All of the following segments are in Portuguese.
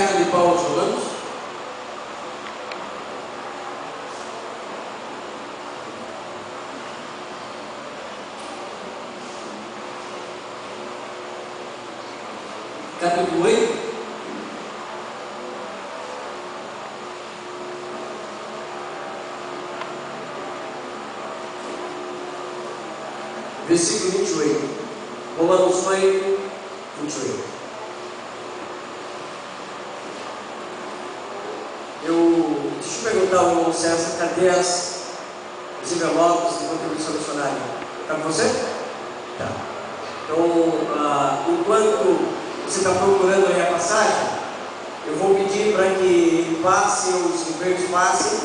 carta de Paulo aos Romanos, capítulo 8, versículo 28. Romanos 8, 28. Deixa eu perguntar ao irmão César, cadê os envelopes de contribuição missionária? Está com você? Tá. Então, enquanto você está procurando aí a passagem, eu vou pedir para que ele passe, os empregos passem,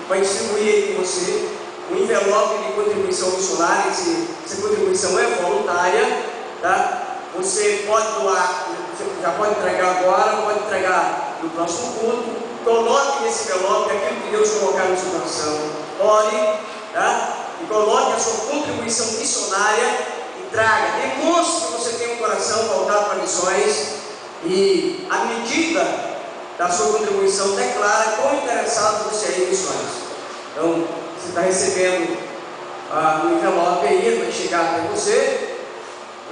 para distribuir aí com você um envelope de contribuição missionária. Essa contribuição é voluntária, tá? Você pode doar, já pode entregar agora, pode entregar no próximo culto. Coloque nesse envelope aquilo que Deus colocar no seu coração. Ore, tá? E coloque a sua contribuição missionária e traga. Demonstre que você tem um coração voltado para missões e a medida da sua contribuição declara quão interessado você é em missões. Então, você está recebendo um envelope aí, ele vai chegar até você.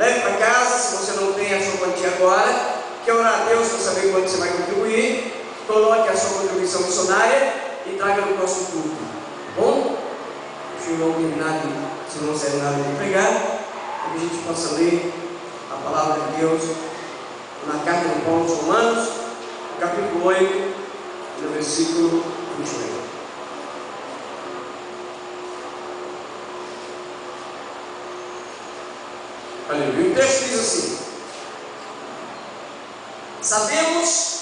Leve para casa, se você não tem a sua quantia agora. Quer orar a Deus para saber quanto você vai contribuir. Coloque a sua contribuição missionária e traga no próximo culto. Tá bom? Deixa o irmão terminar, se não serve nada de pregar, para que a gente possa ler a palavra de Deus na carta de Paulo aos Romanos, capítulo 8, no versículo 28. Aleluia. O texto diz assim: sabemos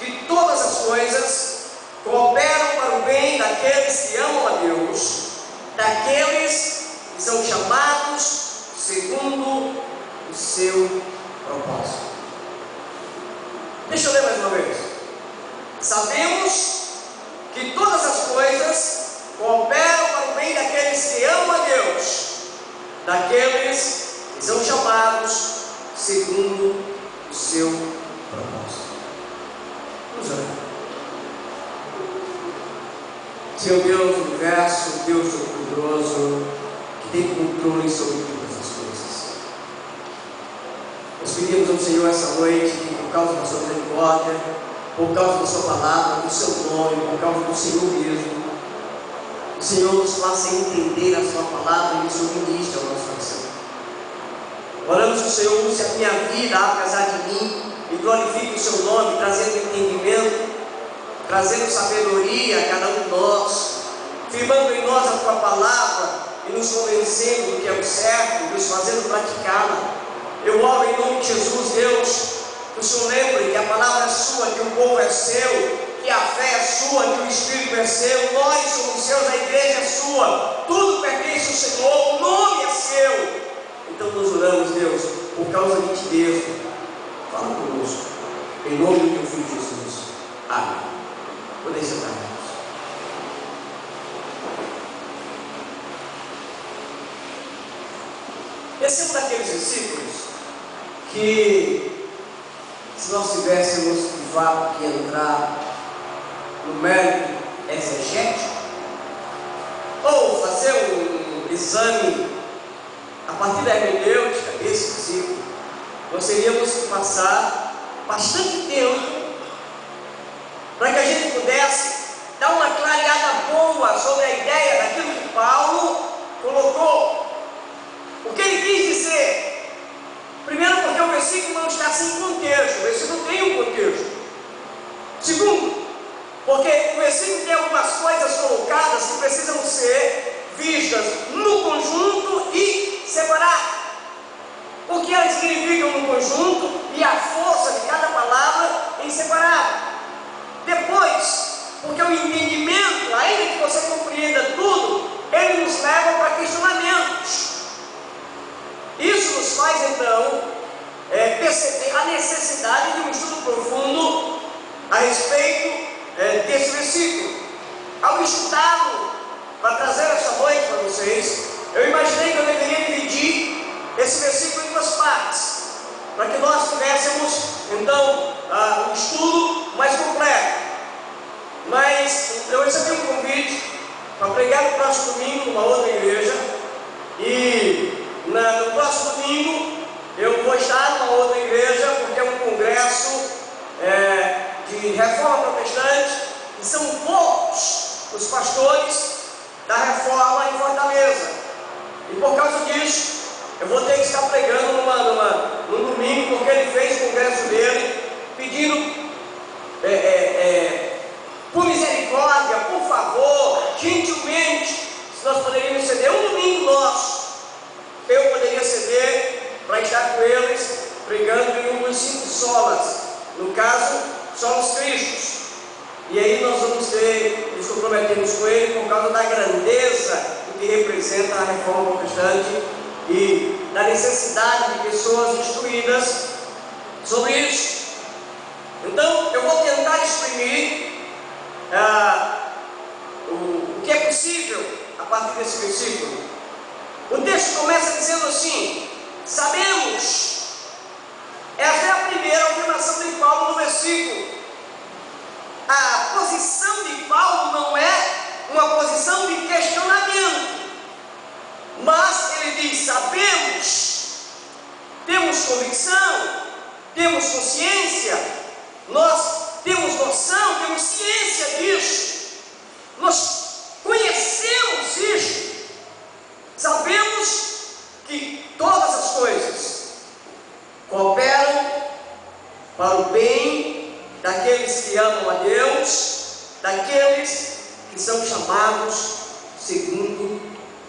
que todas as coisas cooperam para o bem daqueles que amam a Deus, daqueles que são chamados segundo o seu propósito. Deixa eu ler mais uma vez. Sabemos que todas as coisas cooperam para o bem daqueles que amam a Deus, daqueles que são chamados segundo o seu propósito. Vamos orar. Senhor Deus do universo, Deus Todo-Poderoso, que tem controle sobre todas as coisas, nós pedimos ao Senhor essa noite que, por causa da sua misericórdia, por causa da sua palavra, do seu nome, por causa do Senhor mesmo, o Senhor nos faça entender a sua palavra e o Senhor ministre ao nosso coração. Oramos que o Senhor use a minha vida, apesar de mim, e glorifique o seu nome, trazendo entendimento, trazendo sabedoria a cada um de nós, firmando em nós a tua palavra e nos convencendo do que é o certo, nos fazendo praticá-la. Eu oro em nome de Jesus, Deus, que o Senhor lembre que a palavra é sua, que o povo é seu, que a fé é sua, que o Espírito é seu, nós somos seus, a igreja é sua, tudo pertence ao Senhor, o nome é seu. Então nós oramos, Deus, por causa de ti mesmo. Fala conosco, em nome do teu Filho Jesus. Amém. Podem sentar, irmãos. Esse é um daqueles versículos que, se nós tivéssemos de fato que entrar no mérito exegético, ou fazer um exame a partir da hermenêutica desse versículo, nós teríamos que passar bastante tempo para que a gente pudesse dar uma clareada boa sobre a ideia daquilo que Paulo colocou. O que ele quis dizer? Primeiro, porque o versículo não está sem contexto, o versículo tem um contexto. Segundo, porque o versículo tem algumas coisas colocadas que precisam ser vistas no conjunto e separadas. O que elas significam no conjunto e a força de cada palavra em separado. Depois, porque o entendimento, ainda que você compreenda tudo, ele nos leva para questionamentos. Isso nos faz então perceber a necessidade de um estudo profundo a respeito desse versículo. Ao estudá-lo, para trazer esta noite para vocês, eu imaginei que eu deveria dividir esse versículo em duas partes, para que nós tivéssemos então um estudo próximo domingo numa outra igreja, e no próximo domingo eu vou estar numa outra igreja, porque é um congresso de reforma protestante, e são poucos os pastores da reforma em Fortaleza, e por causa disso eu vou ter que estar pregando no domingo, porque ele fez o congresso dele pedindo por misericórdia, por favor, gentilmente, se nós poderíamos ceder um domingo nosso, eu poderia ceder para estar com eles pregando em um dos 5 solas, no caso, solos cristos. E aí nós vamos nos comprometemos com ele por causa da grandeza que representa a reforma protestante e da necessidade de pessoas instruídas sobre isso. Então eu vou tentar exprimir o que é possível a partir desse versículo. O texto começa dizendo assim: sabemos. Essa é a primeira afirmação de Paulo no versículo. A posição de Paulo não é uma posição de questionamento, mas ele diz: sabemos, temos convicção, temos consciência, nós temos noção, temos ciência disso, nós conhecemos isso, sabemos que todas as coisas cooperam para o bem daqueles que amam a Deus, daqueles que são chamados segundo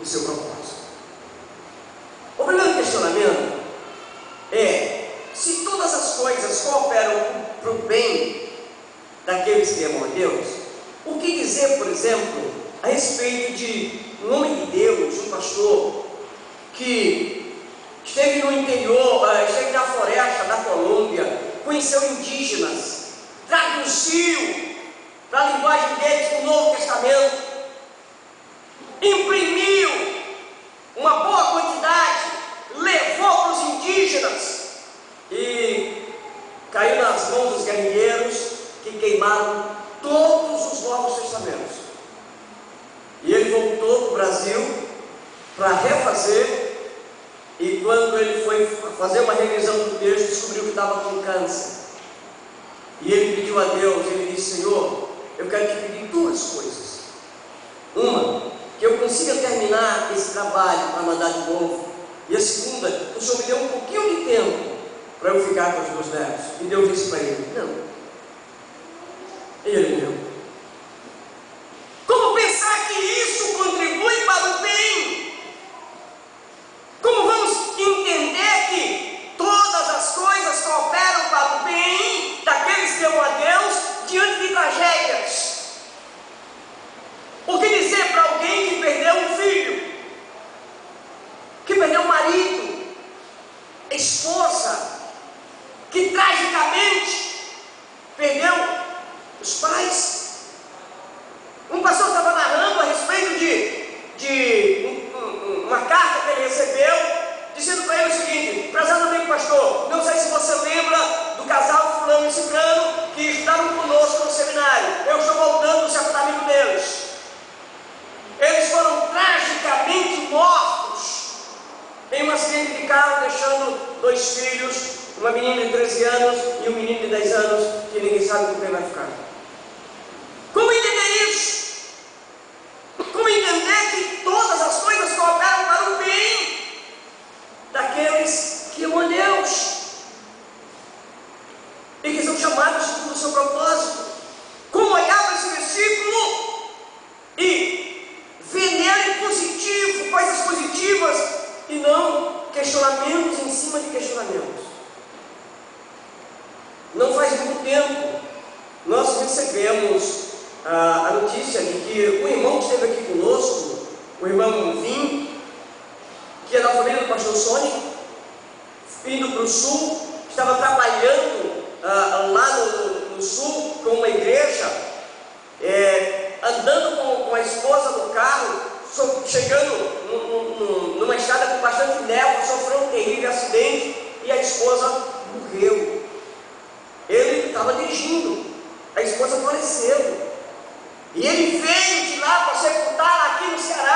o seu propósito. O primeiro questionamento é: se todas as coisas cooperam para o bem daqueles que amam a Deus, o que dizer, por exemplo, a respeito de um homem de Deus, um pastor, que esteve no interior, esteve na floresta da Colômbia, conheceu indígenas, traduziu para a linguagem deles o Novo Testamento, imprimiu uma boa quantidade, levou para os indígenas e caiu nas mãos dos guerrilheiros que queimaram todos os Novos Testamentos. E ele voltou para o Brasil para refazer, e quando ele foi fazer uma revisão do texto, descobriu que estava com câncer. E ele pediu a Deus, ele disse: Senhor, eu quero te pedir 2 coisas. Uma, que eu consiga terminar esse trabalho para mandar de novo. E a segunda, que o Senhor me dê um pouquinho de tempo para eu ficar com os meus netos. E Deus disse para ele: não. E ele deu. Como pensar que isso contribui para o bem? Como vamos entender que todas as coisas cooperam para o bem daqueles que amam a Deus diante de tragédias? O que dizer para alguém que perdeu um filho, que perdeu um marido, esposa, que tragicamente perdeu os pais? Um pastor estava narrando a respeito de uma carta que ele recebeu, dizendo para ele o seguinte: prezado amigo pastor, não sei se você lembra do casal fulano e ciclano que estudaram conosco no seminário. Eu estou voltando do sepultamento deles. Eles foram tragicamente mortos em um acidente de carro, deixando 2 filhos, uma menina de 13 anos e um menino de 10 anos, que ninguém sabe com quem vai ficar. Como entender isso? Como entender que todas as coisas cooperam para o bem daqueles que amam a Deus e que são chamados segundo o seu propósito? Como olhar para esse versículo e ver nele positivo, coisas positivas, e não questionamentos em cima de questionamentos? Não faz muito tempo nós recebemos a notícia de que o irmão que esteve aqui conosco, o irmão Vim, que é da família do pastor Sônico, indo para o sul, estava trabalhando lá no sul com uma igreja, andando com a esposa no carro, chegando numa estrada com bastante névoa, sofreu um terrível acidente e a esposa morreu. Ele estava dirigindo, a esposa faleceu. E ele veio de lá para sepultá-la aqui no Ceará.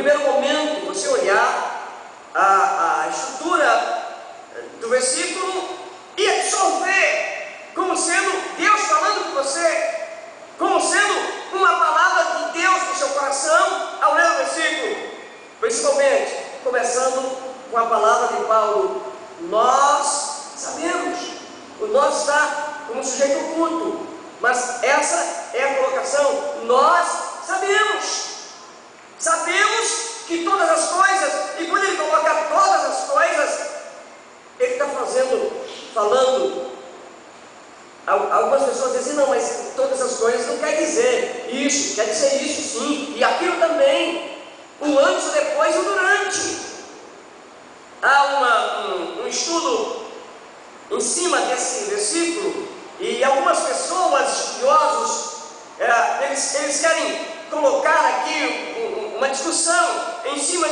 primeiro momento, você olhar a estrutura do versículo e absorver como sendo Deus falando com você, como sendo uma palavra de Deus no seu coração ao ler o versículo, principalmente começando com a palavra de Paulo. Nós sabemos, o nós está como sujeito oculto, mas essa é a colocação. Nós sabemos que todas as coisas, e quando ele coloca todas as coisas, ele está falando. Algumas pessoas dizem, não, mas todas as coisas não quer dizer isso, quer dizer isso sim, e aquilo também, o antes, o depois e o durante. Há um estudo em cima desse versículo, e algumas pessoas, estudiosos, eles querem colocar aqui uma discussão em cima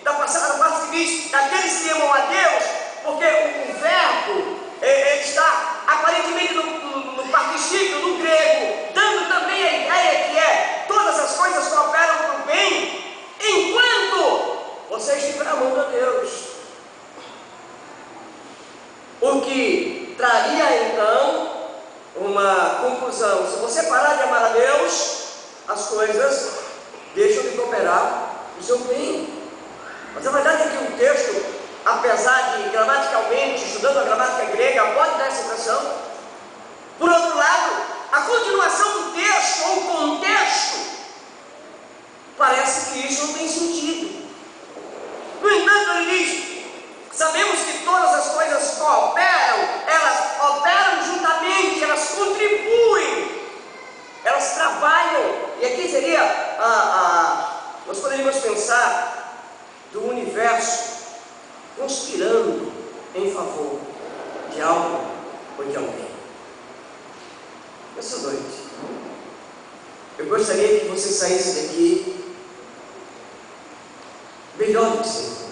da parte que diz aqueles que amam a Deus, porque o verbo ele está aparentemente no particípio, no grego, dando também a ideia que todas as coisas cooperam para o bem, enquanto você estiver amando a Deus. O que traria então uma conclusão: se você parar de amar a Deus, as coisas deixam de cooperar para o seu bem. Mas a verdade é que o texto, apesar de gramaticalmente, estudando a gramática grega, pode dar essa impressão. Por outro lado, a continuação do texto, ou o contexto, parece que isso não tem sentido. No entanto, ele diz: sabemos que todas as coisas cooperam, elas operam juntamente, elas contribuem, elas trabalham. E aqui seria, nós poderíamos pensar do universo conspirando em favor de algo ou de alguém. Essa noite, eu gostaria que você saísse daqui melhor do que sempre.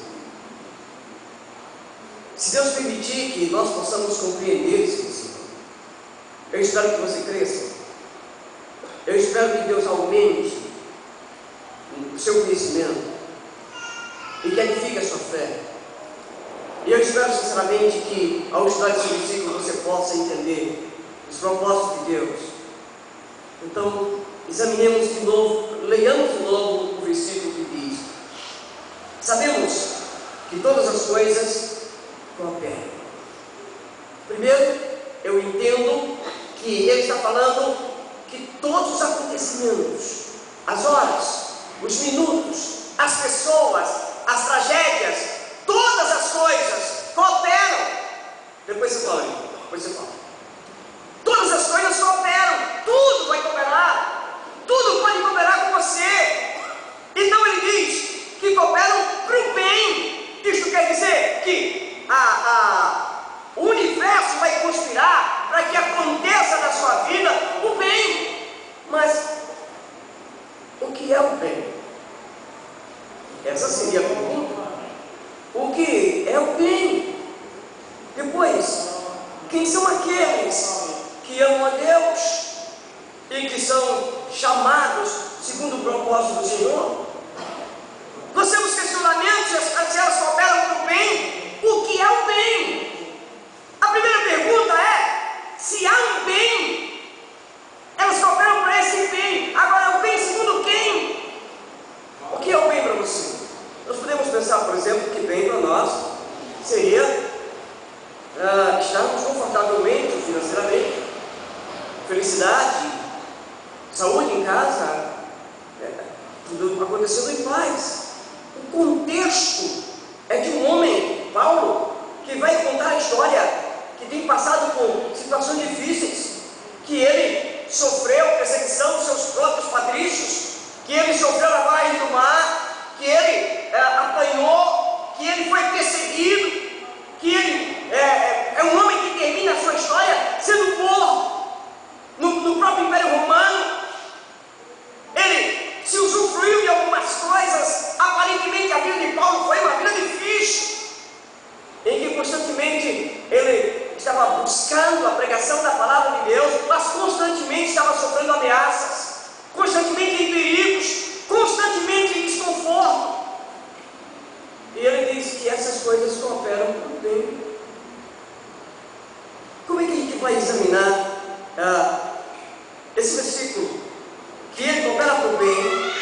Se Deus permitir que nós possamos compreender esse versículo, eu espero que você cresça. Eu espero que Deus aumente o seu conhecimento e que edifique a sua fé. E eu espero sinceramente que, ao estudar esse versículo, você possa entender os propósitos de Deus. Então, examinemos de novo, leiamos de novo o versículo que diz: sabemos que todas as coisas cooperam. Primeiro, eu entendo que ele está falando que todos os acontecimentos, as horas, os minutos, as pessoas, as tragédias, todas as coisas cooperam. Depois você fala. Todas as coisas cooperam, tudo vai cooperar, tudo pode cooperar com você. Então ele diz que cooperam para o bem. Isto quer dizer que o universo vai conspirar para que aconteça na sua vida o bem. Mas o que é o bem? Essa seria a pergunta. O que é o bem? Depois, quem são aqueles que amam a Deus e que são chamados segundo o propósito do Senhor? Nós temos questionamentos se elas cooperam para o bem. O que é o bem? A primeira pergunta é: se há um bem, elas cooperam para esse bem. Agora, o bem segundo quem? O que é o bem para você? Nós podemos pensar, por exemplo, que bem para nós seria estarmos confortavelmente financeiramente, felicidade, saúde em casa, tudo acontecendo em paz. O contexto é de um homem, Paulo, que vai contar a história, que tem passado por situações difíceis, que ele sofreu perseguição dos seus próprios patrícios, que ele sofreu na margem do mar, que ele apanhou, que ele foi perseguido, que ele é um homem que termina a sua história sendo morto no próprio Império Romano. Ele se usufruiu de algumas coisas. Aparentemente a vida de Paulo foi uma vida difícil, em que constantemente ele estava buscando a pregação da palavra de Deus, mas constantemente estava sofrendo ameaças, constantemente em perigos, constantemente em desconforto. cooperam para o bem. Como é que a gente vai examinar esse versículo? Que ele coopera para o bem,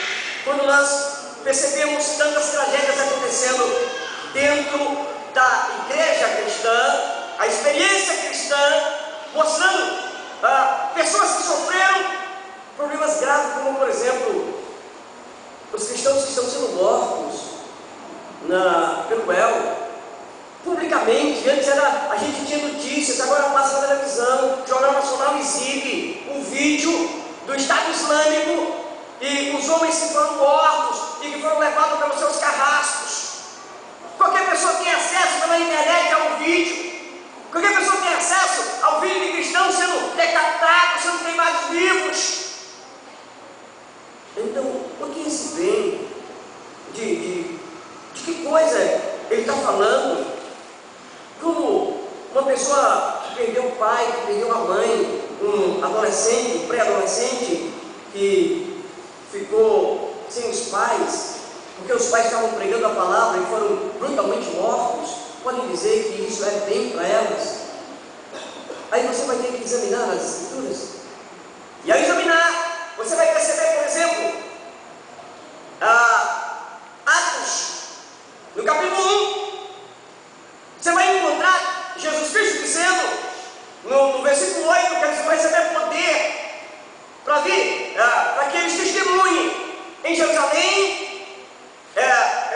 quando nós percebemos tantas tragédias acontecendo dentro da igreja cristã, a experiência cristã, mostrando pessoas que sofreram problemas graves, como por exemplo, os cristãos que estão sendo mortos pelo El, publicamente. Antes a gente tinha notícias, agora passa na televisão, o Jornal Nacional exibe o vídeo do Estado Islâmico e os homens que foram mortos e que foram levados pelos seus carrascos. Qualquer pessoa tem acesso pela internet ao vídeo. Qualquer pessoa tem acesso ao vídeo de cristãos sendo decapitados, sendo queimados vivos. Então, o que esse bem? De que coisa ele está falando? Como uma pessoa que perdeu o pai, que perdeu a mãe, um adolescente, um pré-adolescente que ficou sem os pais, porque os pais estavam pregando a palavra e foram brutalmente mortos, podem dizer que isso é bem para elas. Aí você vai ter que examinar as Escrituras. E ao examinar, você vai perceber, por exemplo, Atos, no capítulo 1, você vai encontrar Jesus Cristo dizendo, no versículo 8, que eles vão receber poder para vir, para que eles testemunhem em Jerusalém,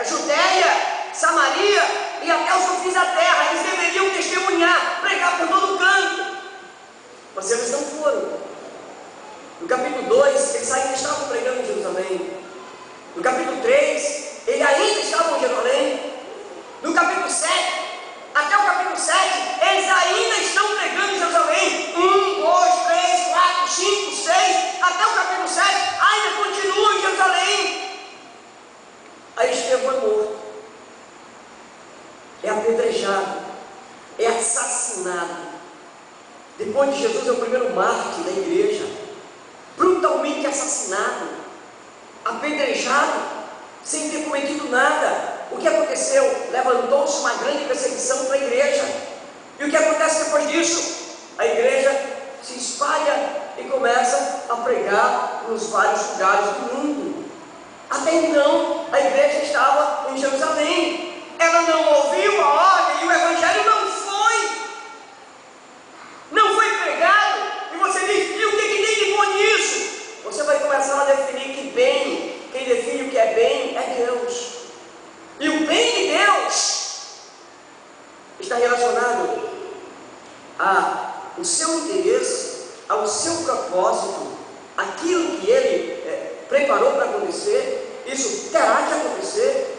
Judéia, Samaria e até os confins da terra. Eles deveriam testemunhar, pregar por todo canto, mas eles não foram. No capítulo 2, eles ainda estavam pregando em Jerusalém. No capítulo 3, eles ainda estavam em Jerusalém. No capítulo 7, até o capítulo 7, eles ainda estão pregando em Jerusalém. 1, 2, 3, 4, 5, 6, até o capítulo 7, ainda continuam em Jerusalém. Aí Estevão é morto, é apedrejado, é assassinado. Depois de Jesus é o primeiro mártir da igreja, brutalmente assassinado, apedrejado, sem ter cometido nada. O que aconteceu? Levantou-se uma grande perseguição para a igreja. E o que acontece depois disso? A igreja se espalha e começa a pregar nos vários lugares do mundo. Até então, a igreja estava em Jerusalém. Ela não ouviu a ordem e o evangelho não foi pregado. E você diz, e o que tem de bom nisso? Você vai começar a definir que bem, quem define o que é bem é Deus. E o bem de Deus está relacionado ao seu interesse, ao seu propósito, aquilo que Ele preparou para acontecer. Isso terá que acontecer.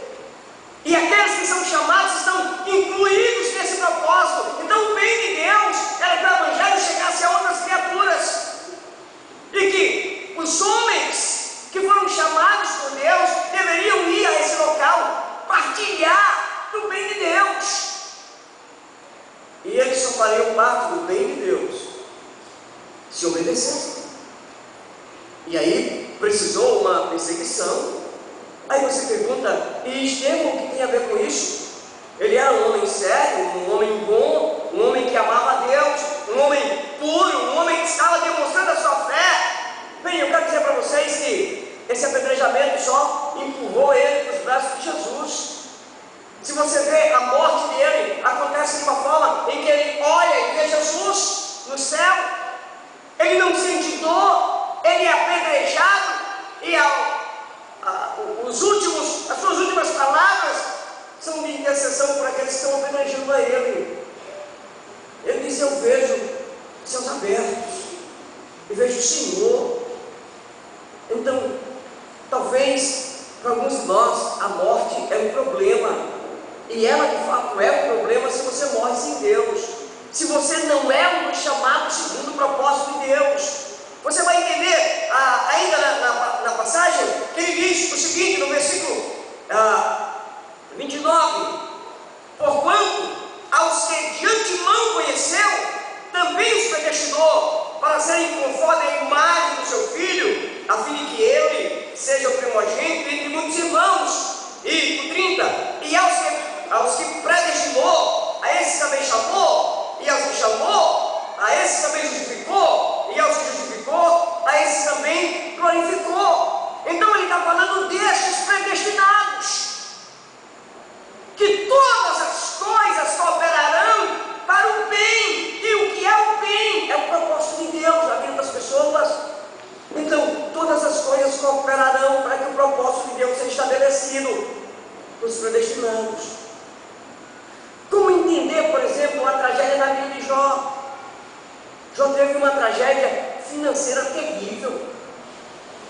E aqueles que são chamados estão incluídos nesse propósito. Então o bem de Deus era que o evangelho chegasse a outras criaturas, e que os homens que foram chamados por Deus deveriam ir a esse local, partilhar do bem de Deus. E eles só fariam parte do bem de Deus se obedecessem. E aí precisou uma perseguição. Aí você pergunta, e Estevão, o que tem a ver com isso? Ele era um homem sério, um homem bom, um homem que amava a Deus, um homem puro, um homem que estava demonstrando a sua fé. Bem, eu quero dizer para vocês que esse apedrejamento só empurrou ele para os braços de Jesus. Se você vê, a morte dele acontece de uma forma em que ele olha e vê Jesus no céu. Ele não sente dor, ele é apedrejado, e as suas últimas palavras são de intercessão por aqueles que estão apedrejando a ele. Ele diz, eu vejo céus abertos, e vejo o Senhor. Então, talvez para alguns de nós a morte é um problema, e ela de fato é um problema se você morre sem Deus, se você não é um chamado segundo o propósito de Deus. Você vai entender ainda na passagem que ele diz o seguinte, no versículo 29: porquanto aos que de antemão conheceu, também os predestinou para serem conforme a imagem do seu Filho, a fim de que ele seja o primogênito entre muitos irmãos. E o 30: e aos que predestinou, os predestinados. Como entender, por exemplo, a tragédia da vida de Jó? Jó teve uma tragédia financeira terrível,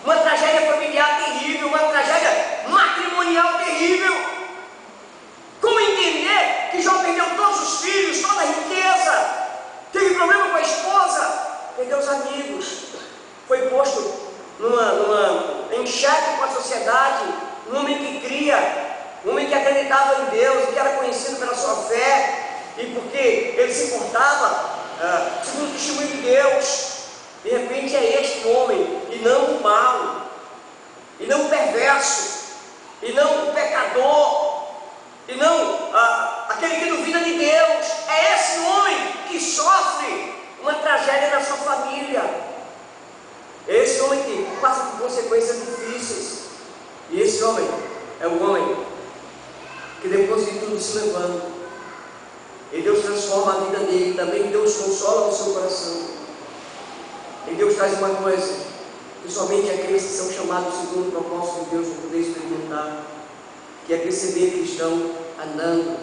uma tragédia familiar terrível, uma tragédia matrimonial terrível. Como entender que Jó perdeu todos os filhos, toda a riqueza, teve problema com a esposa, perdeu os amigos, foi posto em xeque com a sociedade, um homem que cria, um homem que acreditava em Deus, que era conhecido pela sua fé, e porque ele se portava segundo o testemunho de Deus. De repente é este homem, e não o mau, e não o perverso, e não o pecador, e não aquele que duvida de Deus. É esse homem que sofre uma tragédia na sua família. É esse homem que passa por consequências difíceis. E esse homem é o homem que depois de tudo se levanta, e Deus transforma a vida dele, também Deus consola o seu coração. E Deus traz uma coisa que somente aqueles que são chamados segundo o propósito de Deus vão poder experimentar, que é perceber que estão andando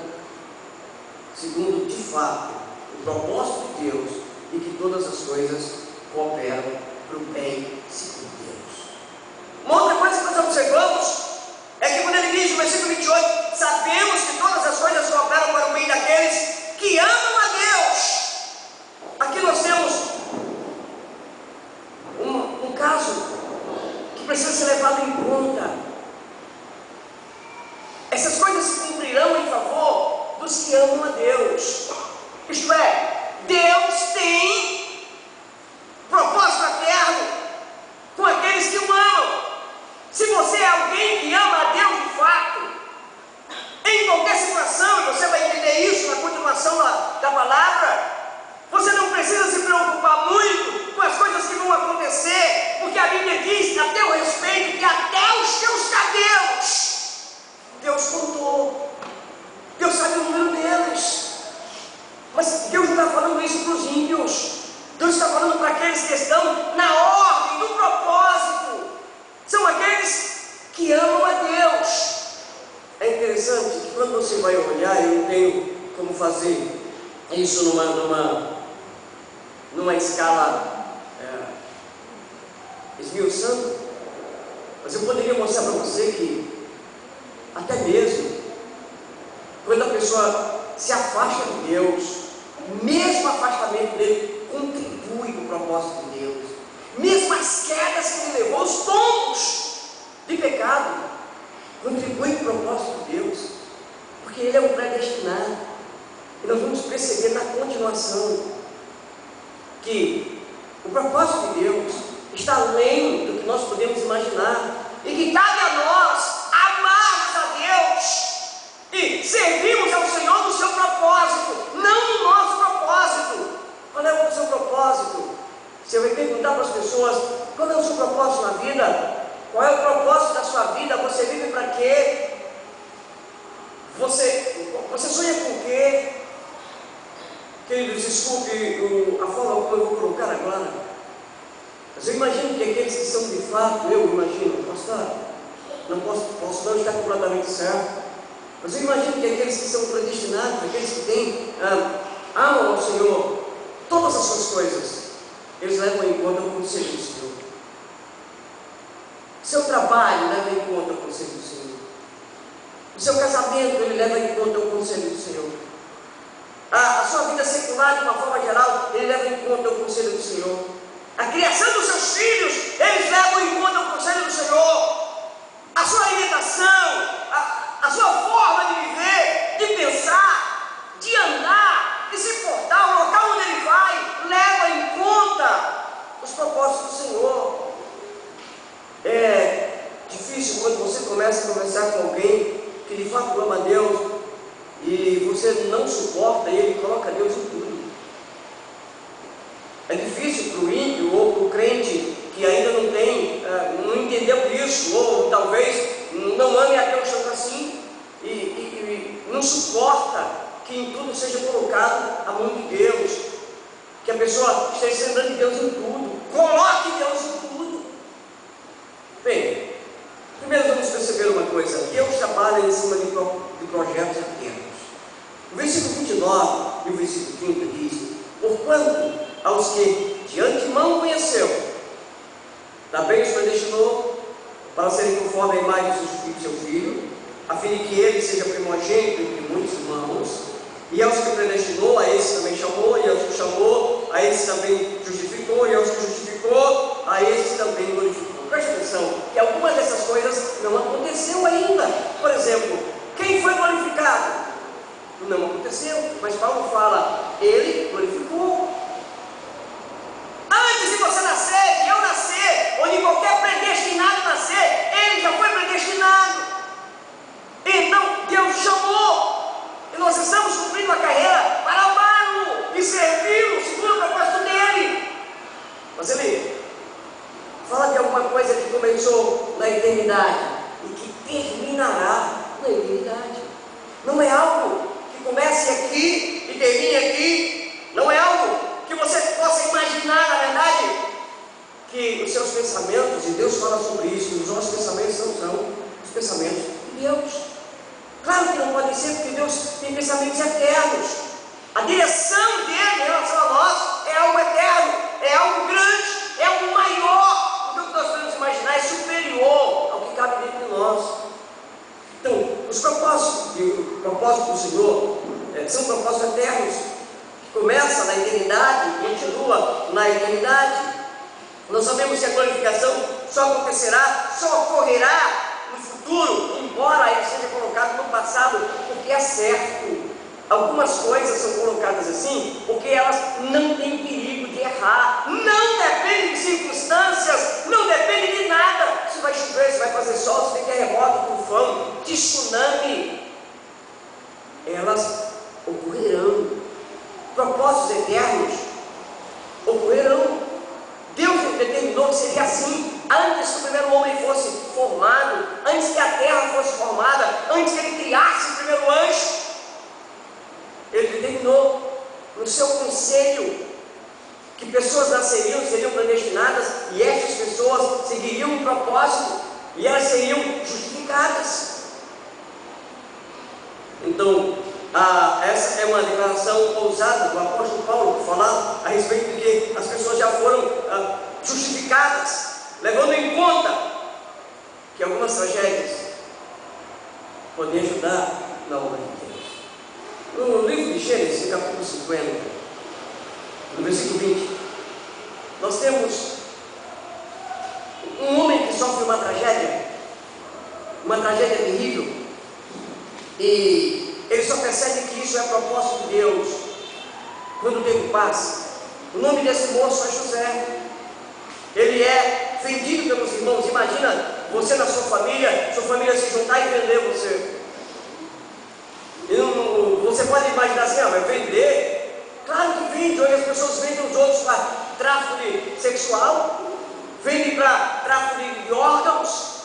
segundo de fato o propósito de Deus, e que todas as coisas cooperam para o bem segundo Deus. Uma outra coisa que nós observamos é que quando ele diz no versículo 28, sabemos que todas as coisas cooperam para o bem daqueles que amam a Deus. Aqui nós temos um caso que precisa ser levado em conta. Essas coisas se cumprirão em favor dos que amam a Deus. Isto é, Deus tem propósito eterno com aqueles que o amam. Se você é alguém que ama a Deus de fato, em qualquer situação, e você vai entender isso na continuação da palavra, você não precisa se preocupar muito com as coisas que vão acontecer, porque a Bíblia diz a teu respeito que até os teus cabelos Deus contou. Deus sabe o número deles. Mas Deus não está falando isso para os ímpios. Deus está falando para aqueles que estão na ordem do propósito. São aqueles que amam a Deus. É interessante que quando você vai olhar, eu não tenho como fazer isso numa escala esmiuçando, mas eu poderia mostrar para você que até mesmo quando a pessoa se afasta de Deus, mesmo o afastamento dele contribui com o propósito de Deus. Mesmo as quedas que ele levou, os tombos de pecado, contribuem com o propósito de Deus, porque ele é um predestinado. E nós vamos perceber na continuação que o propósito de Deus está além do que nós podemos imaginar, e que cabe a nós amarmos a Deus e servirmos ao Senhor no seu propósito, não no nosso propósito. Qual é o seu propósito? Você vai perguntar para as pessoas: qual é o seu propósito na vida? Qual é o propósito da sua vida? Você vive para quê? Você sonha com o quê? Queridos, desculpe a forma como eu vou colocar agora, mas eu imagino que aqueles que são de fato, não posso não estar completamente certo, mas eu imagino que aqueles que são predestinados, aqueles que amam ao Senhor, todas as suas coisas, eles levam em conta o conselho do Senhor. Seu trabalho leva em conta o conselho do Senhor. O seu casamento, ele leva em conta o conselho do Senhor. A sua vida secular, de uma forma geral, ele leva em conta o conselho do Senhor. A criação dos seus filhos, eles levam em conta o conselho do Senhor. A sua alimentação, a sua forma de viver, de pensar, de andar, de se portar, o local onde ele vai, leva em conta os propósitos do Senhor. É difícil quando você começa a conversar com alguém que de fato ama a Deus e você não suporta e ele coloca Deus em tudo. É difícil para o ímpio ou para o crente que ainda não entendeu isso, ou talvez não ame a Deus tanto assim e não suporta que em tudo seja colocado a mão de Deus, que a pessoa esteja lembrando de Deus em tudo, coloque Deus em tudo. Bem, primeiro vamos perceber uma coisa: Deus trabalha fala em cima de projetos eternos. O versículo 29 e o versículo 30 diz: porquanto aos que de antemão conheceu, também os predestinou para serem conforme a imagem do seu Filho, a fim de que ele seja primogênito entre muitos irmãos. E aos que predestinou, a esse também chamou, e aos que chamou, a esse também justificou, e aos que justificou, a esse também glorificou. Preste atenção, que algumas dessas coisas não aconteceu ainda. Por exemplo, quem foi glorificado? Não aconteceu, mas Paulo fala, ele glorificou. Antes de você nascer, de eu nascer, ou de qualquer predestinado nascer, ele já foi predestinado. Então Deus chamou, e nós estamos cumprindo a carreira para amá-lo e servi-lo segundo o propósito dele. Mas ele fala de alguma coisa que começou na eternidade e que terminará na eternidade. Não é algo que comece aqui e termine aqui. Não é algo que você possa imaginar, na verdade, que os seus pensamentos, e Deus fala sobre isso, os nossos pensamentos não são os pensamentos de Deus. Claro que não podem ser, porque Deus tem pensamentos eternos. A direção dele em relação a nós é algo eterno, é algo grande, é algo maior do que nós podemos imaginar, é superior ao que cabe dentro de nós. Então, os propósitos do Senhor são propósitos eternos, que começam na eternidade e continua na eternidade. Nós sabemos que a glorificação só acontecerá, só ocorrerá no futuro, embora ele seja colocado no passado, porque é certo. Algumas coisas são colocadas assim, porque elas não têm perigo de errar, não depende de circunstâncias, não depende de nada. Se vai chover, se vai fazer sol, se tem terremoto, tufão, tsunami, elas ocorrerão. Propósitos eternos ocorrerão. Deus determinou que seria assim, antes que o primeiro homem fosse formado, antes que a terra fosse formada, antes que ele criasse o primeiro anjo. Ele determinou no seu conselho que pessoas nasceriam, seriam predestinadas, e essas pessoas seguiriam um propósito, e elas seriam justificadas. Então, essa é uma declaração ousada do apóstolo Paulo, falar a respeito de que as pessoas já foram justificadas, levando em conta que algumas tragédias podem ajudar na obra de Deus. No livro de Gênesis, no capítulo 50, no versículo 20, nós temos um homem que sofre uma tragédia terrível, e ele só percebe que isso é propósito de Deus quando o tempo passa. O nome desse moço é José. Ele é vendido pelos irmãos. Imagina você na sua família se juntar e vender você. Você pode imaginar assim, vai vender? Claro que vende. Hoje as pessoas vendem os outros para tráfico sexual, vendem para tráfico de órgãos.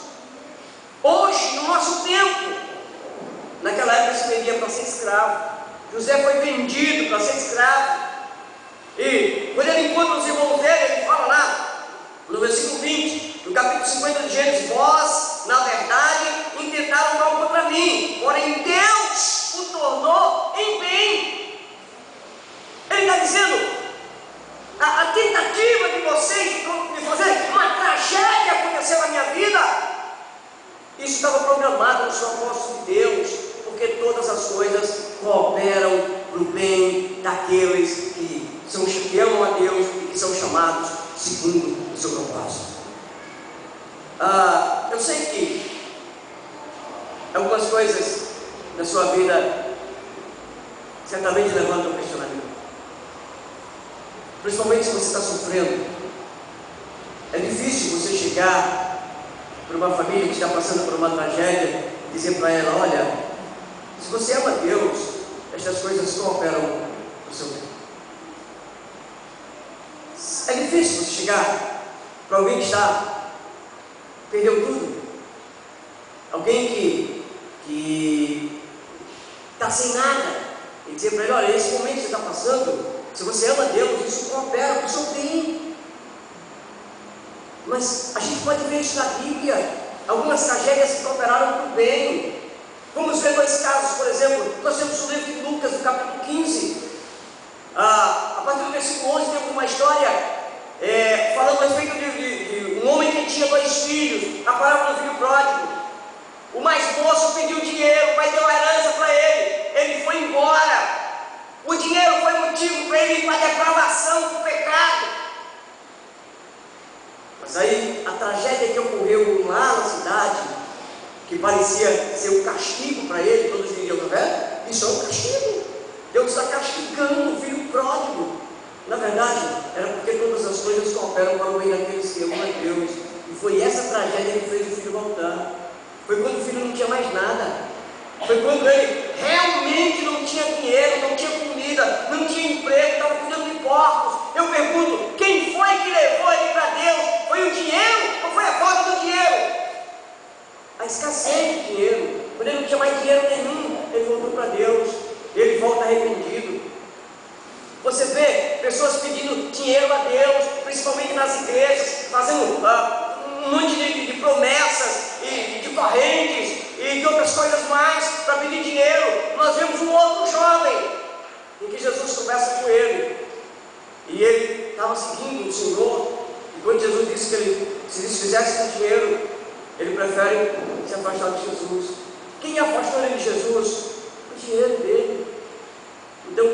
Hoje, no nosso tempo, naquela época se vendia para ser escravo. José foi vendido para ser escravo. E quando ele encontra os irmãos dele, ele fala lá, no versículo 20, do capítulo 50 de Gênesis: vós, na verdade, intentaram mal contra mim, porém Deus o tornou em bem. Ele está dizendo, a tentativa de vocês de fazer uma tragédia aconteceu na minha vida, isso estava programado nos propósitos de Deus, porque todas as coisas cooperam para o bem daqueles que amam a Deus e que são chamados segundo o seu propósito. Eu sei que algumas coisas da sua vida certamente levantam um questionamento, principalmente se você está sofrendo. É difícil você chegar para uma família que está passando por uma tragédia e dizer para ela: olha, se você ama Deus, estas coisas cooperam para o seu bem. É difícil você chegar para alguém que perdeu tudo, alguém que está sem nada, e dizer para ele: olha, esse momento que você está passando, se você ama Deus, isso coopera para o seu bem. Mas a gente pode ver isso na Bíblia, algumas tragédias que cooperaram para o bem. Vamos ver dois casos, por exemplo. Nós temos o livro de Lucas, no capítulo 15. A partir do versículo 11 temos uma história falando a respeito de um homem que tinha 2 filhos, a parábola do filho pródigo. O mais moço pediu dinheiro, o pai deu a herança para ele foi embora. O dinheiro foi motivo para ele ir para a depravação, para o pecado. Mas aí a tragédia que ocorreu lá na cidade, que parecia ser um castigo para ele, todos diriam, tá vendo? Isso é um castigo. Deus está castigando o filho pródigo. Na verdade, era porque todas as coisas cooperam para o bem daqueles que amam a Deus. E foi essa tragédia que fez o filho voltar. Foi quando o filho não tinha mais nada. Foi quando ele realmente não tinha dinheiro, não tinha comida, não tinha emprego, estava cuidando de porcos. Eu pergunto, quem foi que levou ele para Deus? Foi o dinheiro ou foi a falta do dinheiro? A escassez de dinheiro. Quando ele não tinha mais dinheiro nenhum, ele voltou para Deus. Ele volta arrependido. Você vê pessoas pedindo dinheiro a Deus, principalmente nas igrejas, fazendo um monte de promessas e de correntes e de outras coisas mais para pedir dinheiro. Nós vemos um outro jovem em que Jesus conversa com ele e ele estava seguindo o Senhor, e quando Jesus disse que ele se desfizesse com dinheiro, ele prefere se afastar de Jesus. Quem afastou ele de Jesus? O dinheiro dele. Então,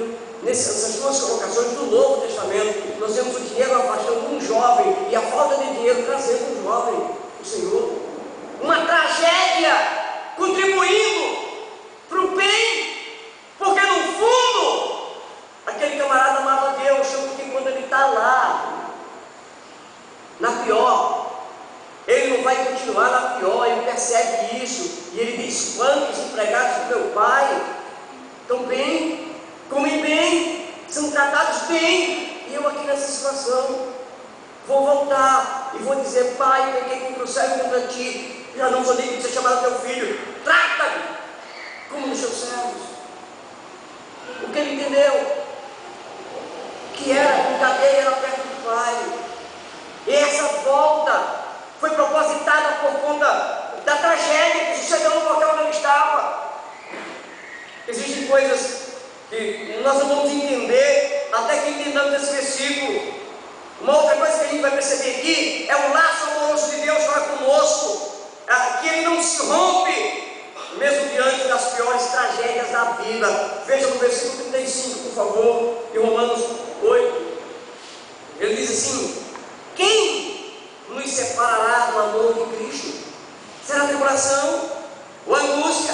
nessas duas colocações do Novo Testamento, nós temos o dinheiro afastando um jovem e a falta de dinheiro trazendo um jovem, o Senhor. Uma tragédia contribuindo para o bem, porque no fundo, aquele camarada amava Deus, porque quando ele está lá, na pior, ele não vai continuar na pior, ele percebe isso, e ele diz: quantos empregados do meu pai estão bem, comem bem, são tratados bem, e eu aqui nessa situação vou voltar e vou dizer: pai, peguei contra o céu e contra ti, já não sou digno de ser chamado teu filho, trata-me como nos teus servos. O que ele entendeu? Que era brincadeira, era perto do pai, e essa volta foi propositada por conta da tragédia que sucedeu no local onde ele estava. Existem coisas que nós não vamos entender até que entendamos esse versículo. Uma outra coisa que a gente vai perceber aqui é o laço amoroso de Deus para conosco, que ele não se rompe, mesmo diante das piores tragédias da vida. Veja no versículo 35, por favor, de Romanos 8. Ele diz assim: quem nos separará do amor de Cristo? Será tribulação, ou angústia,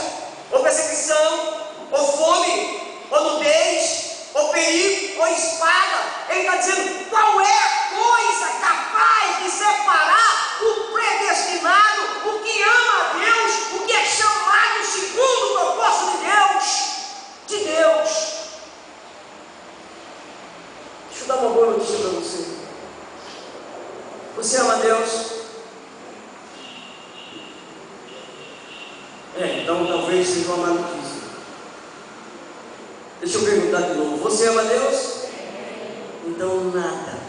ou perseguição, ou fome, ou nudez, ou perigo, ou espada? Ele está dizendo: qual é a coisa capaz de separar o predestinado, o que ama a Deus, o que é chamado segundo o propósito de Deus? De Deus. Deixa eu dar uma boa notícia para você. Você ama a Deus? Então talvez seja uma má notícia. Deixa eu perguntar de novo: você ama a Deus? Então nada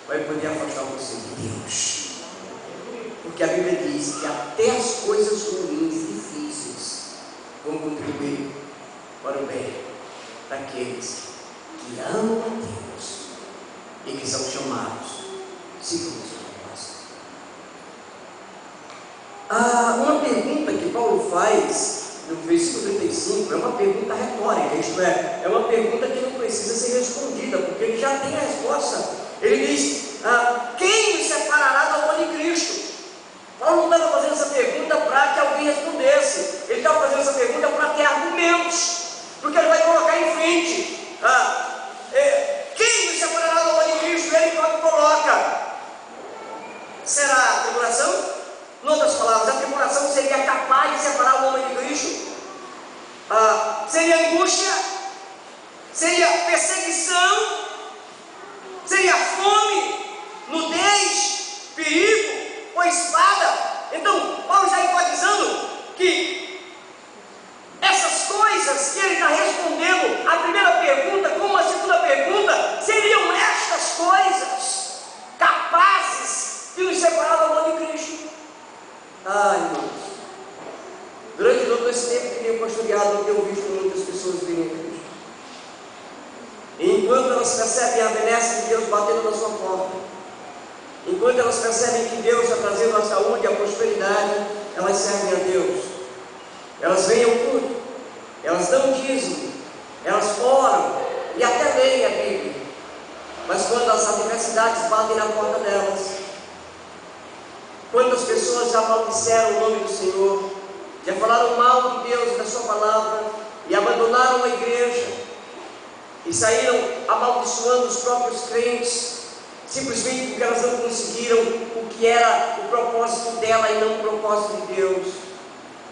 vai poder afastar você de Deus, porque a Bíblia diz que até as coisas ruins e difíceis vão contribuir para o bem daqueles que amam a Deus e que são chamados segundo o seu propósito. Uma pergunta que Paulo faz no versículo 35 é uma pergunta retórica, isto é uma pergunta que não precisa ser respondida, porque ele já tem a resposta. Ele diz: quem nos separará do amor de Cristo? Paulo não estava fazendo essa pergunta para que alguém respondesse, ele estava fazendo essa pergunta para ter argumentos, porque ele vai colocar em frente: quem nos separará do amor de Cristo? Ele coloca: será a tribulação? Em outras palavras, a tribulação seria capaz de separar o homem de Cristo? Seria angústia? Seria perseguição? Seria fome? Nudez? Perigo? Ou espada? Então, Paulo está enfatizando que essas coisas que ele está respondendo a primeira pergunta como a segunda pergunta, seriam estas coisas capazes de nos separar do amor de Cristo. Irmãos, durante todo esse tempo que pastoreado o que eu visto muitas pessoas virem à igreja. E enquanto elas percebem a benéfica de Deus batendo na sua porta, enquanto elas percebem que Deus está trazendo a saúde e a prosperidade, elas servem a Deus. Elas vêm ao culto, elas dão dízimo, elas oram e até leem a Bíblia. Mas quando as adversidades batem na porta delas, quantas pessoas já maldisseram o nome do Senhor, já falaram mal de Deus e da sua palavra, e abandonaram a igreja, e saíram amaldiçoando os próprios crentes, simplesmente porque elas não conseguiram o que era o propósito dela e não o propósito de Deus.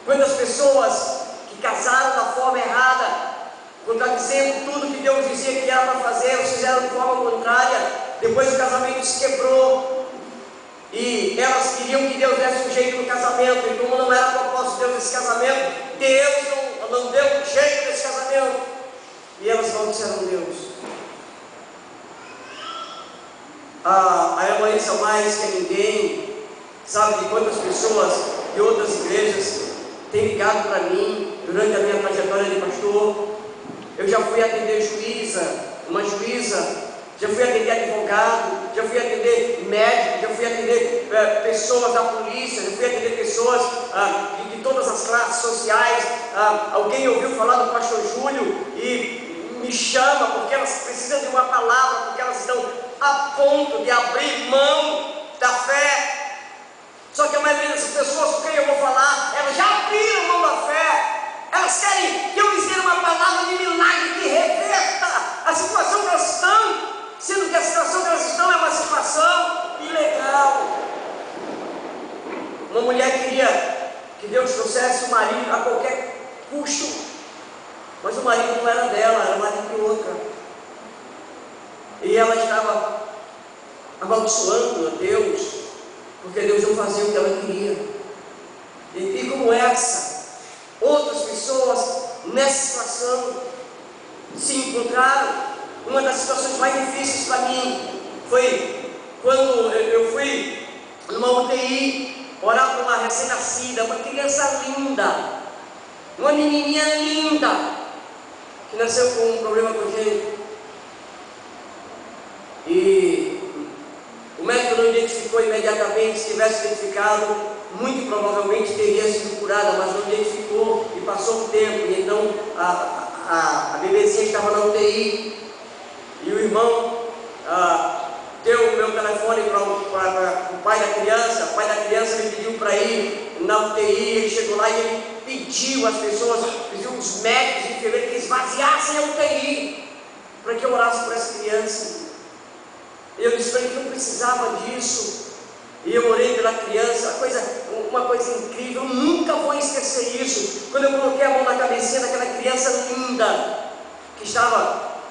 Quantas pessoas que casaram da forma errada, contradizendo tudo que Deus dizia que era para fazer, eles fizeram de forma contrária, depois o casamento se quebrou, e elas queriam que Deus desse um jeito no casamento, e como não era propósito de Deus esse casamento, Deus não deu um jeito nesse casamento, e elas não disseram Deus. A Heloísa mais que ninguém sabe de quantas pessoas de outras igrejas têm ligado para mim durante a minha trajetória de pastor. Eu já fui atender uma juíza, já fui atender advogado, já fui atender médico, já fui atender pessoas da polícia, já fui atender pessoas de todas as classes sociais. Alguém ouviu falar do pastor Júlio e me chama porque elas precisam de uma palavra, porque elas estão a ponto de abrir mão da fé. Só que a maioria dessas pessoas com quem eu vou falar, elas já abriram mão da fé. Elas querem que eu lhes dê uma palavra de milagre que reverta a situação que elas estão, sendo que a situação que elas estão é uma situação ilegal. Uma mulher queria que Deus trouxesse o marido a qualquer custo, mas o marido não era dela, era o marido de outra. E ela estava amaldiçoando a Deus, porque Deus não fazia o que ela queria. E como essa, outras pessoas nessa situação se encontraram. Uma das situações mais difíceis para mim foi quando eu fui numa UTI orar por uma recém-nascida, uma criança linda, uma menininha linda, que nasceu com um problema congênito. E o médico não identificou imediatamente. Se tivesse identificado, muito provavelmente teria sido curada, mas não identificou e passou um tempo. E então a bebezinha estava na UTI e o irmão deu o meu telefone para o pai da criança. O pai da criança me pediu para ir na UTI. Ele chegou lá e ele pediu às pessoas, pediu os médicos e enfermeiros que esvaziassem a UTI para que eu orasse por essa criança. Eu disse para ele que eu precisava disso, e eu orei pela criança. Uma coisa incrível, eu nunca vou esquecer isso. Quando eu coloquei a mão na cabecinha daquela criança linda, que estava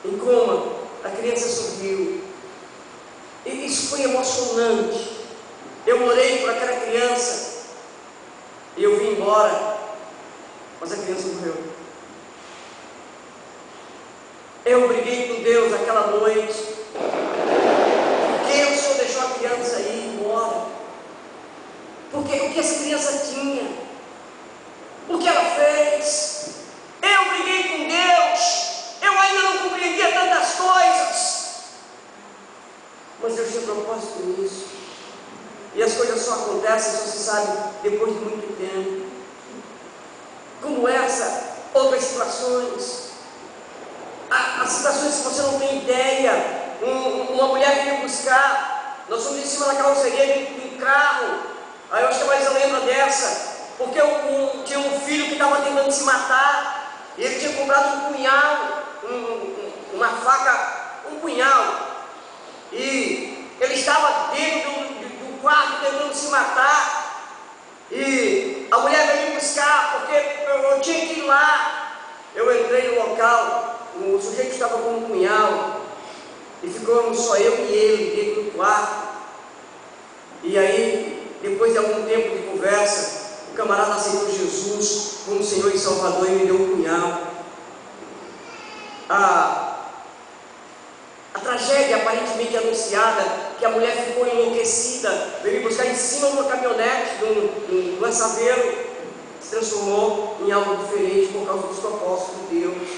em coma, a criança sorriu, e isso foi emocionante. Eu orei por aquela criança, e eu vim embora, mas a criança morreu. Eu briguei com Deus aquela noite. Por que o Senhor deixou a criança ir embora? Porque o que essa criança tinha? O que ela fez? Eu briguei com Deus. Eu ainda não compreendia tantas coisas, mas Deus tinha propósito nisso. E as coisas só acontecem, só se sabe depois de muito tempo. Como essa, outras situações. As situações que você não tem ideia. Uma mulher veio buscar, nós fomos em cima da carroceria de um carro. Aí eu acho que a Marisa lembra dessa, porque tinha um filho que estava tentando se matar, e ele tinha comprado um punhal, uma faca, um punhal, e ele estava dentro do quarto tentando se matar, e a mulher veio me buscar, porque eu tinha que ir lá. Eu entrei no local, o sujeito estava com um punhal, e ficamos só eu e ele dentro do quarto. E aí, depois de algum tempo de conversa, o camarada aceitou Jesus como Senhor e Salvador e me deu um punhal. A tragédia aparentemente anunciada, que a mulher ficou enlouquecida, veio me buscar em cima de uma caminhonete, de um lançadeiro. transformou em algo diferente por causa dos propósitos de Deus.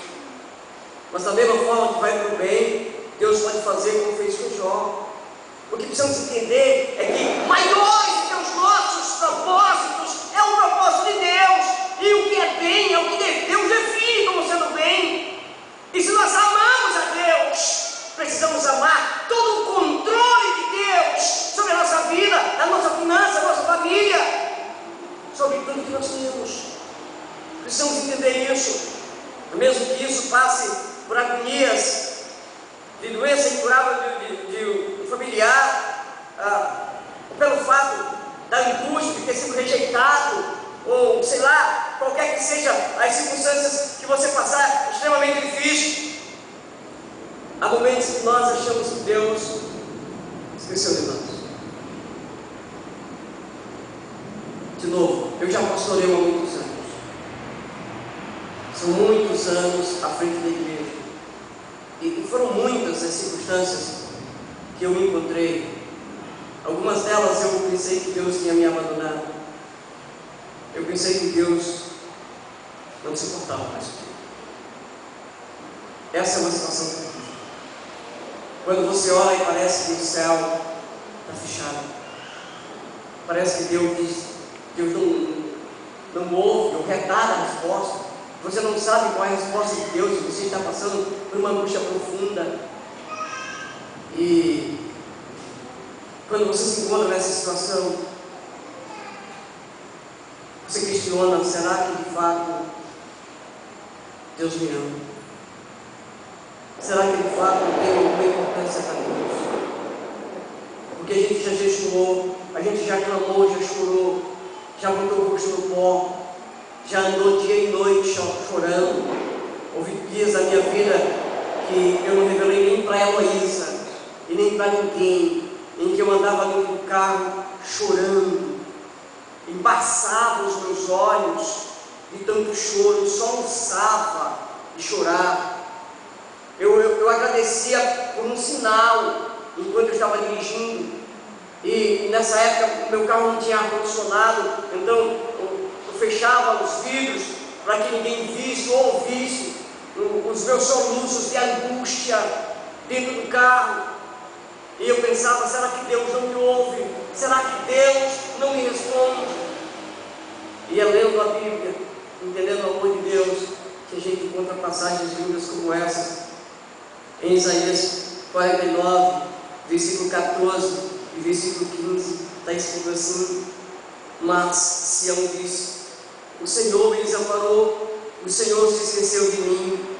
Mas da mesma forma que vai para o bem, Deus pode fazer como fez com Jó. O que precisamos entender é que maiores do que os nossos propósitos é o propósito de Deus. E o que é bem é o que Deus define como sendo bem. E se nós amamos a Deus, precisamos amar todo o controle de Deus sobre a nossa vida, a nossa finança, a nossa família, sobre tudo que nós temos. Precisamos entender isso. Mesmo que isso passe por agonias de doença incurável de familiar, pelo fato da angústia de ter sido rejeitado, ou sei lá, qualquer que seja as circunstâncias que você passar, extremamente difícil. Há momentos que nós achamos que Deus esqueceu de nós. De novo, eu já pastoreio há muitos anos. São muitos anos à frente da igreja. E foram muitas as circunstâncias que eu me encontrei. Algumas delas eu pensei que Deus tinha me abandonado. Eu pensei que Deus não se importava mais comigo. Essa é uma situação terrível. Quando você ora e parece que o céu está fechado. Parece que Deus não ouve ou retarda a resposta. Você não sabe qual é a resposta de Deus. Você está passando por uma angústia profunda. E quando você se encontra nessa situação, você questiona: será que de fato Deus me ama? Será que de fato eu tenho alguma importância para Deus? Porque a gente já jejuou, a gente já clamou, já chorou, já botou o rosto no pó, já andou dia e noite chorando. Houve dias da minha vida que eu não revelei nem para a Heloísa e nem para ninguém, em que eu andava dentro do carro chorando, embaçava os meus olhos de tanto choro, soluçava de chorar. Eu agradecia por um sinal enquanto eu estava dirigindo. E nessa época meu carro não tinha ar-condicionado, então eu fechava os vidros para que ninguém visse ou ouvisse os meus soluços de angústia dentro do carro. E eu pensava: será que Deus não me ouve? Será que Deus não me responde? E é lendo a Bíblia, entendendo o amor de Deus, que a gente encontra passagens lindas como essa. Em Isaías 49, versículo 14 e versículo 15, está escrito assim: mas Sião disse: o Senhor me desamparou, o Senhor se esqueceu de mim.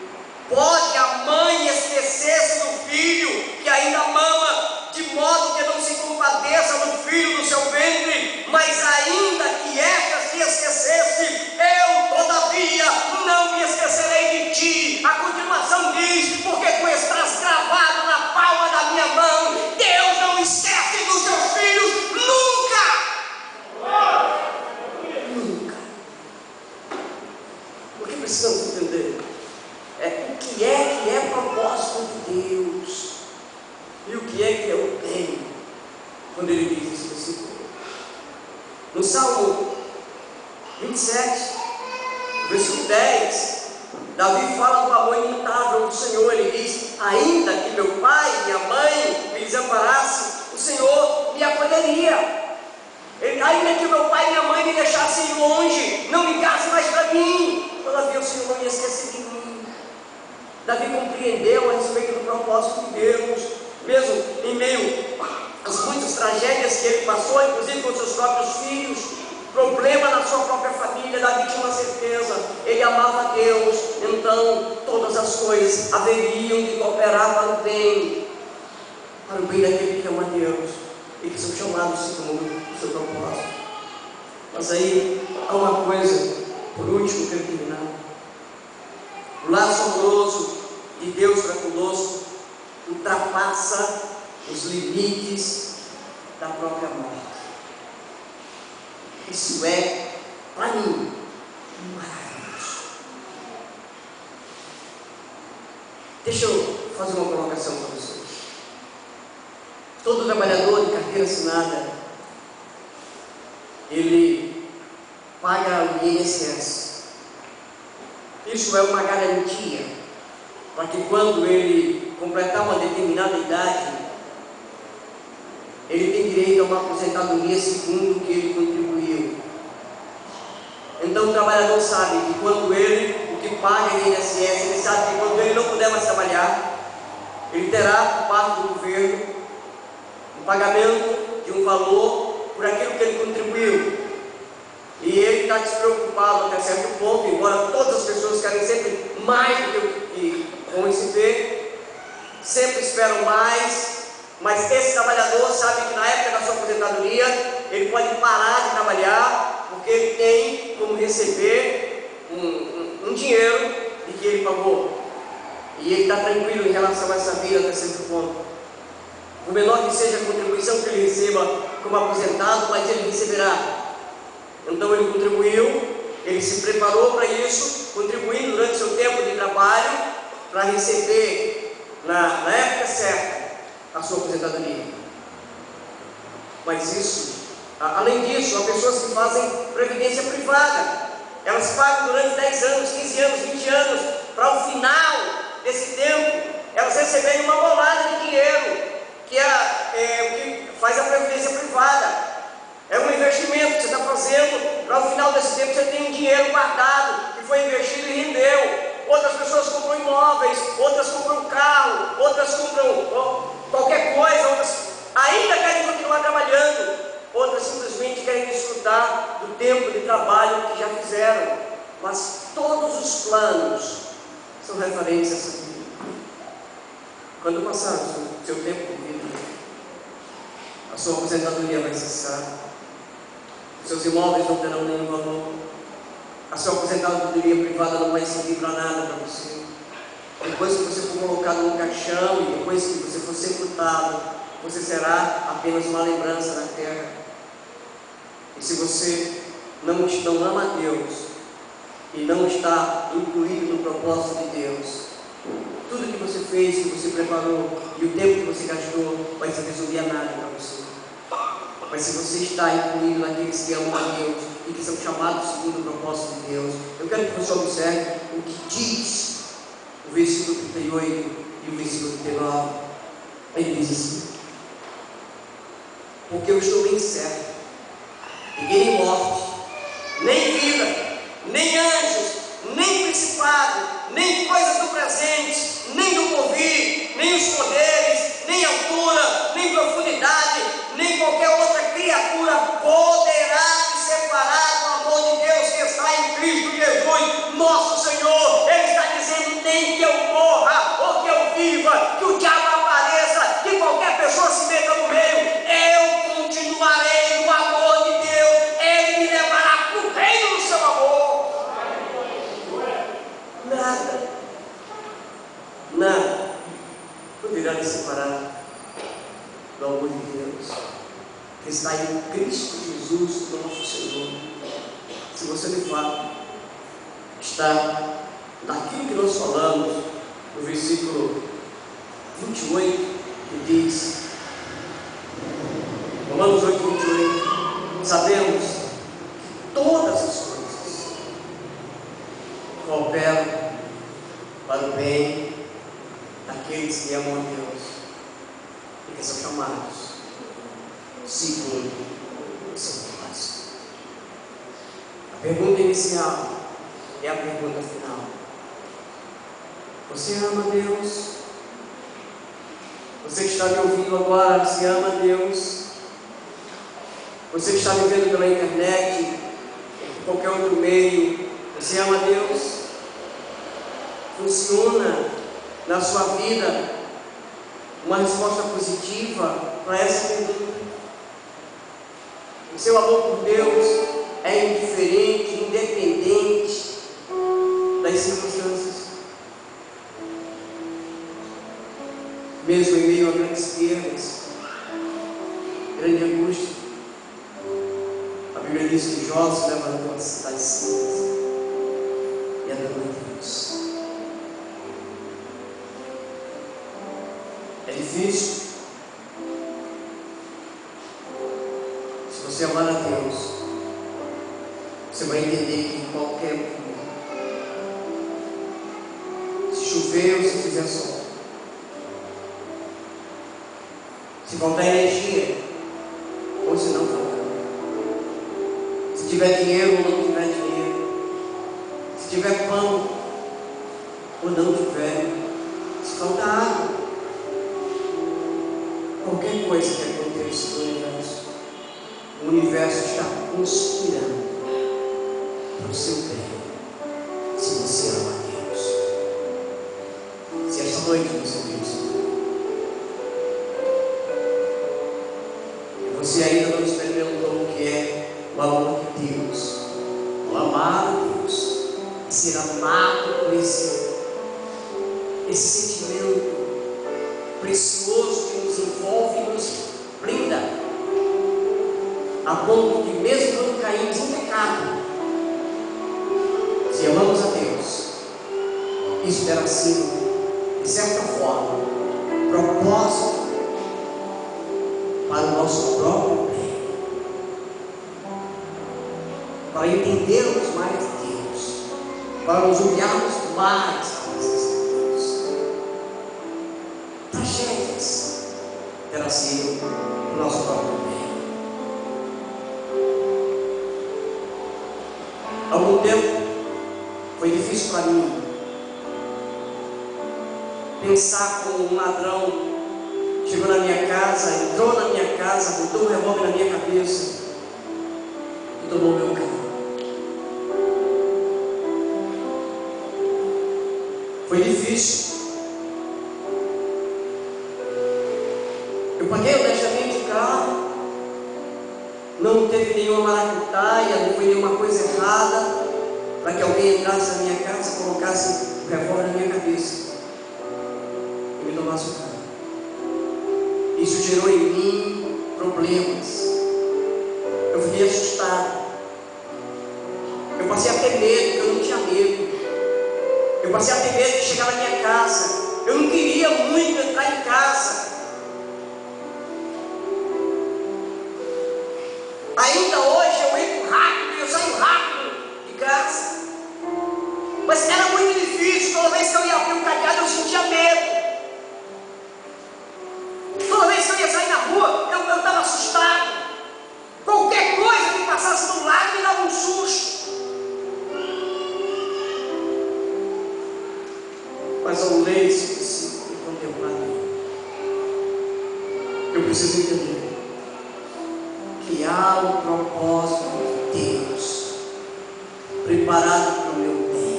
Pode a mãe esquecer-se do filho que ainda mama, de modo que não se compadeça do filho do seu ventre? Mas ainda que esta se esquecesse, eu todavia não me esquecerei de ti. A continuação diz: porque tu estás gravado na palma da minha mão. Deus não esquece dos seus filhos nunca. Nunca. O que precisamos entender é o que é propósito de Deus e o que é o bem, quando ele diz esse versículo. No Salmo 27, versículo 10, Davi fala do amor imutável do Senhor. Ele diz: ainda que meu pai e minha mãe me desamparassem, o Senhor me acolheria. Ainda que meu pai e minha mãe me deixassem longe, não ligassem mais para mim, todavia o Senhor não ia esquecer de mim. Davi compreendeu a respeito do propósito de Deus, mesmo em meio às muitas tragédias que ele passou, inclusive com seus próprios filhos, problema na sua própria família. Davi tinha uma certeza: ele amava a Deus, então todas as coisas haveriam de cooperar para o bem daquele que ama a Deus e que são chamados segundo o seu propósito. Mas aí há uma coisa, por último, que eu terminar. O laço amoroso de Deus para conosco ultrapassa os limites da própria morte. Isso é, para mim, maravilhoso. Deixa eu fazer uma colocação para vocês. Todo trabalhador de carteira assinada, ele paga o INSS. Isso é uma garantia para que quando ele completar uma determinada idade, ele tem direito a uma aposentadoria segundo o que ele contribuiu. Então o trabalhador sabe que quando o que paga o INSS, ele sabe que quando ele não puder mais trabalhar, ele terá por parte do governo um pagamento de um valor por aquilo que ele contribuiu. E ele está despreocupado até certo ponto, embora todas as pessoas querem sempre mais do que vão receber, sempre esperam mais, mas esse trabalhador sabe que na época da sua aposentadoria ele pode parar de trabalhar, porque ele tem como receber um dinheiro de que ele pagou. E ele está tranquilo em relação a essa vida até certo ponto. Por menor que seja a contribuição que ele receba como aposentado, mas ele receberá. Então ele contribuiu, ele se preparou para isso, contribuindo durante seu tempo de trabalho para receber na época certa a sua aposentadoria. Mas isso, além disso, há pessoas que fazem previdência privada. Elas pagam durante 10 anos, 15 anos, 20 anos, para o final desse tempo elas receberem uma bolada de dinheiro, que é o que faz a previdência privada. É um investimento que você está fazendo para o final desse tempo você tem um dinheiro guardado que foi investido e rendeu. Outras pessoas compram imóveis, outras compram carro, outras compram qualquer coisa, outras ainda querem continuar trabalhando, outras simplesmente querem desfrutar do tempo de trabalho que já fizeram. Mas todos os planos são referentes a essa vida. Quando passar o seu tempo de vida, a sua aposentadoria vai cessar, seus imóveis não terão nenhum valor, a sua aposentadoria privada não vai servir para nada para você. Depois que você for colocado no caixão e depois que você for sepultado, você será apenas uma lembrança na terra. E se você não ama a Deus e não está incluído no propósito de Deus, tudo que você fez, que você preparou e o tempo que você gastou vai se resumir a nada para você. Mas se você está incluído naqueles que amam a Deus e que são chamados segundo o propósito de Deus, eu quero que você observe o que diz o versículo 38 e o versículo 39. Ele diz assim: porque eu estou bem certo de que nem morte, nem vida, nem anjos, nem principado, nem coisas do presente, nem do porvir, nem os poderes, nem altura, nem profundidade, nem qualquer outra criatura poderá me separar do amor de Deus que está em Cristo Jesus, nosso Senhor. Ele está dizendo: nem que eu morra ou que eu viva, que o diabo apareça, que qualquer pessoa se meta no meio, eu continuarei no amor de Deus. Ele me levará para o reino do seu amor. Nada poderá me separar do amor de Deus que está em Cristo Jesus, nosso Senhor. Se você de fato está naquilo que nós falamos no versículo 28, que diz, Romanos 8, 28, sabemos que todas as coisas cooperam para o bem daqueles que amam a Deus e que são chamados segundo o seu propósito. A pergunta inicial é a pergunta final: você ama Deus? Você que está me ouvindo agora, você ama Deus? Você que está me vendo pela internet, por qualquer outro meio, você ama Deus? Funciona na sua vida uma resposta positiva para essa pergunta? O seu amor por Deus é indiferente, independente das circunstâncias? Mesmo em meio a grandes perdas, grande angústia, a Bíblia diz que Jó se levantou das cinzas e adorou a Deus. É difícil. Se você amar a Deus, Você vai entender que em qualquer momento, se chover ou se fizer sol, se faltar energia ou se não faltar, se tiver dinheiro ou não tiver dinheiro, se tiver pão ou não tiver, se faltar água, qualquer coisa que aconteça no universo, o universo está conspirando para o seu bem, se você ama a Deus. Se esta noite você diz, e você ainda não experimentou o que é o amor de Deus, o amar a Deus, e ser amado por esse sentimento precioso que nos envolve e nos blinda, a ponto de, mesmo quando caímos em pecado, se amamos a Deus, isso terá sido, de certa forma, propósito para o nosso próprio bem, para entendermos mais de Deus, para nos humilharmos mais à presença de Deus. Tragédias terá sido o nosso próprio bem. Há algum tempo foi difícil para mim pensar como um ladrão chegou na minha casa, entrou na minha casa, botou um revólver na minha cabeça e tomou meu carro. Foi difícil. Eu paguei honestamente o carro, não teve nenhuma maracutaia, não foi nenhuma coisa errada para que alguém entrasse na minha casa, colocasse o revólver na minha cabeça e me tomasse o carro. Isso gerou em mim problemas. Eu fiquei assustado. Eu passei a ter medo, porque eu não tinha medo. Eu passei a ter medo de chegar na minha casa. Eu não queria muito entrar em casa. Ainda hoje eu entro rápido e eu saio rápido de casa. Mas era muito difícil. Toda vez que eu ia abrir o cadeado eu sentia medo. Toda vez que eu ia sair na rua eu estava assustado. Qualquer coisa que passasse do lado me dava um susto. Mas ao ler esse versículo e contemplar ele, eu preciso entender que há um propósito de Deus preparado para o meu bem,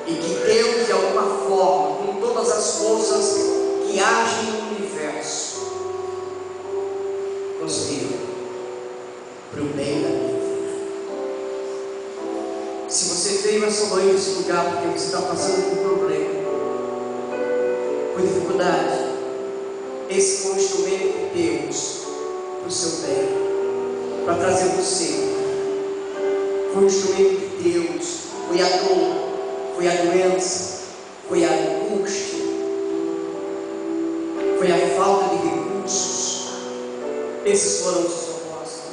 e que Deus, de alguma forma, com todas as forças que agem no universo, conspira para o bem da minha vida. Se você veio essa noite nesse lugar porque você está passando por problema, por dificuldade, esse foi um instrumento de Deus para o seu bem, para trazer você. Foi um instrumento de Deus. Foi a dor, foi a doença, foi a angústia, foi a falta de recursos. Esses foram os propósitos,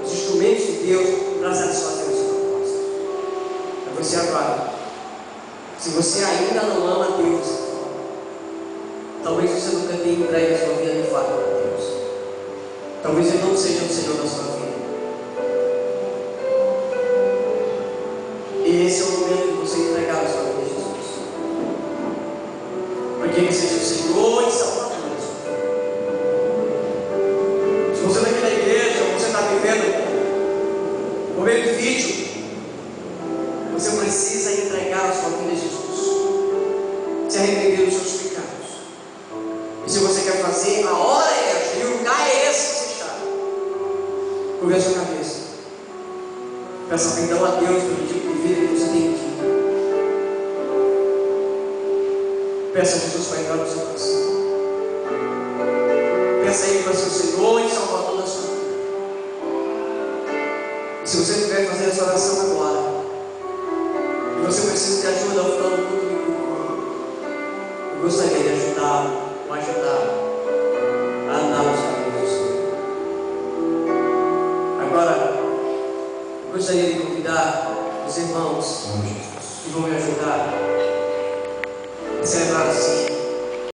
os instrumentos de Deus para satisfazer os propósitos. É você agora. Se você ainda não ama Deus, talvez você nunca tenha entregue a sua vida de fato a Deus. Talvez Ele não seja o Senhor da sua vida. E esse é o momento de você entregar a sua vida a Jesus, para que Ele seja o Senhor e Salvador da sua vida. Se você está aqui na igreja, ou você está vivendo um momento difícil, você precisa entregar a sua vida a Jesus, se arrepender dos seus pecados. E se você quer fazer, a hora é esta, e o lugar é esse que você está. Curva a sua cabeça. Peça perdão a Deus pelo tipo de vida que você tem tido. Peça a Jesus para entrar no seu coração. Peça a Ele para ser o Senhor e Salvador da sua vida. E se você estiver fazendo essa oração agora, e você precisa de ajuda ao final do culto de culto, eu gostaria de ajudar a andar nos caminhos do Senhor. Agora, gostaria de convidar os irmãos que vão me ajudar a celebrar assim.